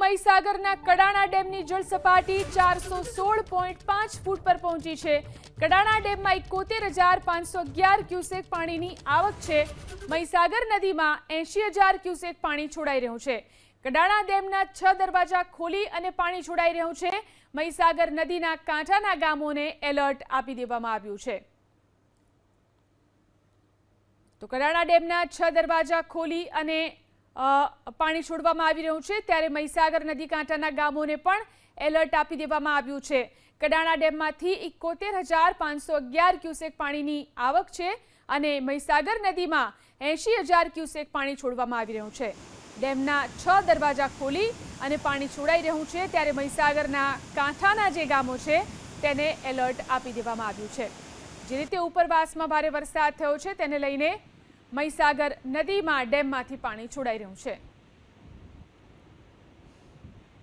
મહીસાગરના કડાણા ડેમની જળ સપાટી 416.5 ફૂટ પર પહોંચી છે। કડાણા ડેમમાં 71,511 ક્યુસેક પાણીની આવક છે। મહીસાગર નદીમાં 80,000 ક્યુસેક પાણી છોડાઈ રહ્યું છે। કડાણા ડેમના 6 દરવાજા ખોલી અને પાણી છોડાઈ રહ્યું છે। મહીસાગર નદીના કાંઠાના ગામોને એલર્ટ આપી દેવામાં આવ્યું છે। તો કડાણા ડેમના 6 દરવાજા ખોલી અને પાણી છોડવામાં આવી રહ્યું છે, ત્યારે મહીસાગર નદી કાંઠાના ગામોને પણ એલર્ટ આપી દેવામાં આવ્યું છે। કડાણા ડેમમાંથી 71,511 ક્યુસેક પાણીની આવક છે અને મહીસાગર નદીમાં 80,000 ક્યુસેક પાણી છોડવામાં આવી રહ્યું છે। ડેમના 6 દરવાજા ખોલી અને પાણી છોડાઈ રહ્યું છે, ત્યારે મહીસાગરના કાંઠાના જે ગામો છે તેને એલર્ટ આપી દેવામાં આવ્યું છે। જે રીતે ઉપરવાસમાં ભારે વરસાદ થયો છે તેને લઈને મહીસાગર નદીમાં ડેમમાંથી પાણી છોડાઈ રહ્યું છે।